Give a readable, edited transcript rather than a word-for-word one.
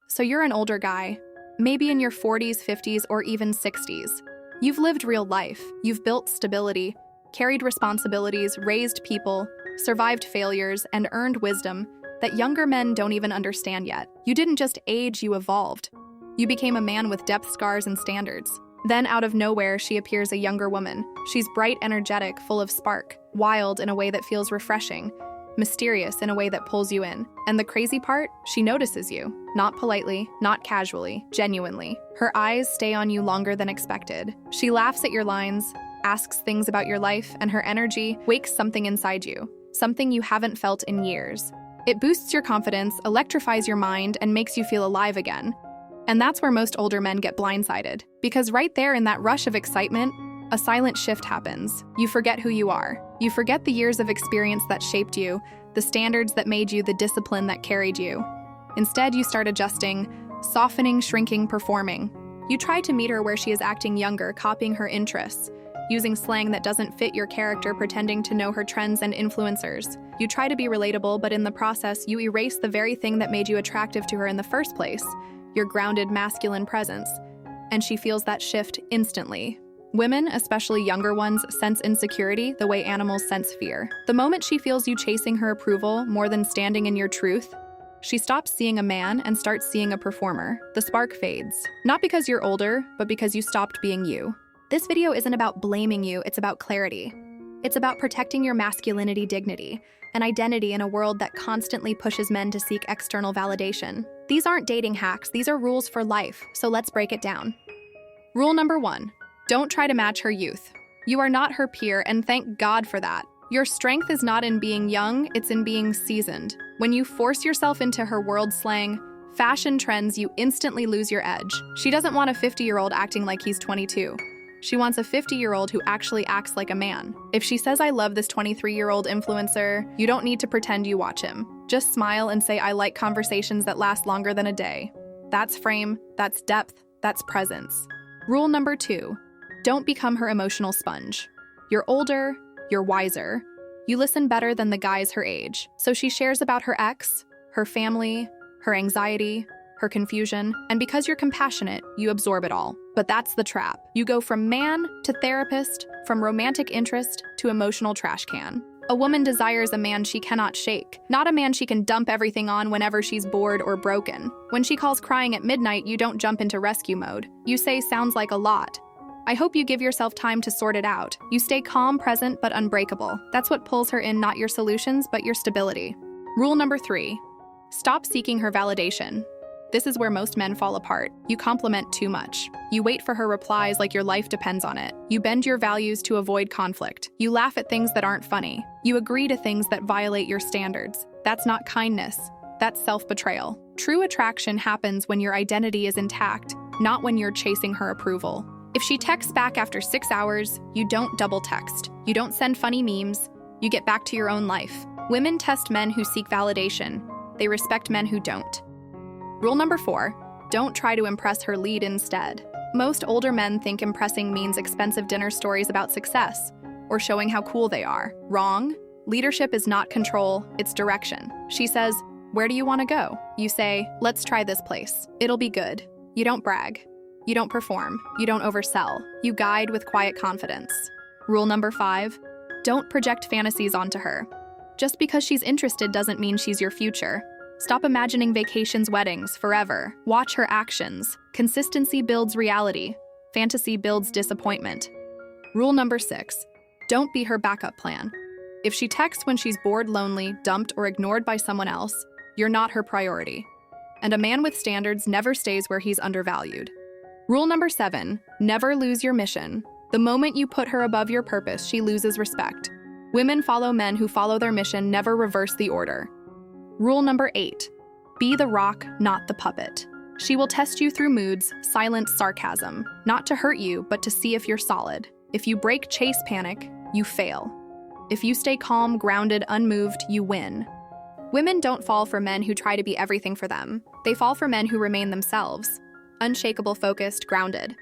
So you're an older guy, maybe in your 40s, 50s, or even 60s. You've lived real life. You've built stability, carried responsibilities, raised people, survived failures, and earned wisdom that younger men don't even understand yet. You didn't just age, you evolved. You became a man with depth, scars, and standards. Then, out of nowhere, she appears a younger woman. She's bright, energetic, full of spark, wild in a way that feels refreshing, mysterious in a way that pulls you in. And the crazy part? She notices you. Not politely, not casually, genuinely. Her eyes stay on you longer than expected. She laughs at your lines, asks things about your life, and her energy wakes something inside you, something you haven't felt in years. It boosts your confidence, electrifies your mind, and makes you feel alive again. And that's where most older men get blindsided. Because right there in that rush of excitement, a silent shift happens. You forget who you are. You forget the years of experience that shaped you, the standards that made you, the discipline that carried you. Instead, you start adjusting, softening, shrinking, performing. You try to meet her where she is acting younger, copying her interests, using slang that doesn't fit your character, pretending to know her trends and influencers. You try to be relatable, but in the process, you erase the very thing that made you attractive to her in the first place, your grounded masculine presence. And she feels that shift instantly. Women, especially younger ones, sense insecurity the way animals sense fear. The moment she feels you chasing her approval more than standing in your truth, she stops seeing a man and starts seeing a performer. The spark fades. Not because you're older, but because you stopped being you. This video isn't about blaming you, it's about clarity. It's about protecting your masculinity dignity, an identity in a world that constantly pushes men to seek external validation. These aren't dating hacks, these are rules for life, so let's break it down. Rule number 1. Don't try to match her youth. You are not her peer, and thank God for that. Your strength is not in being young, it's in being seasoned. When you force yourself into her world slang, fashion trends, you instantly lose your edge. She doesn't want a 50-year-old acting like he's 22. She wants a 50-year-old who actually acts like a man. If she says, "I love this 23-year-old influencer," you don't need to pretend you watch him. Just smile and say, "I like conversations that last longer than a day." That's frame, that's depth, that's presence. Rule number 2. Don't become her emotional sponge. You're older, you're wiser. You listen better than the guys her age. So she shares about her ex, her family, her anxiety, her confusion, and because you're compassionate, you absorb it all. But that's the trap. You go from man to therapist, from romantic interest to emotional trash can. A woman desires a man she cannot shake, not a man she can dump everything on whenever she's bored or broken. When she calls crying at midnight, you don't jump into rescue mode. You say, "Sounds like a lot. I hope you give yourself time to sort it out." You stay calm, present, but unbreakable. That's what pulls her in, not your solutions, but your stability. Rule number 3. Stop seeking her validation. This is where most men fall apart. You compliment too much. You wait for her replies like your life depends on it. You bend your values to avoid conflict. You laugh at things that aren't funny. You agree to things that violate your standards. That's not kindness. That's self-betrayal. True attraction happens when your identity is intact, not when you're chasing her approval. If she texts back after 6 hours, you don't double text. You don't send funny memes. You get back to your own life. Women test men who seek validation. They respect men who don't. Rule number 4. Don't try to impress her, lead instead. Most older men think impressing means expensive dinner stories about success or showing how cool they are. Wrong. Leadership is not control, it's direction. She says, "Where do you want to go?" You say, "Let's try this place. It'll be good." You don't brag. You don't perform. You don't oversell. You guide with quiet confidence. Rule number 5. Don't project fantasies onto her. Just because she's interested doesn't mean she's your future. Stop imagining vacations, weddings, forever. Watch her actions. Consistency builds reality. Fantasy builds disappointment. Rule number 6. Don't be her backup plan. If she texts when she's bored, lonely, dumped, or ignored by someone else, you're not her priority. And a man with standards never stays where he's undervalued. Rule number 7. Never lose your mission. The moment you put her above your purpose, she loses respect. Women follow men who follow their mission, never reverse the order. Rule number 8. Be the rock, not the puppet. She will test you through moods, silent sarcasm, not to hurt you, but to see if you're solid. If you break, chase, panic, you fail. If you stay calm, grounded, unmoved, you win. Women don't fall for men who try to be everything for them. They fall for men who remain themselves. Unshakable, focused, grounded.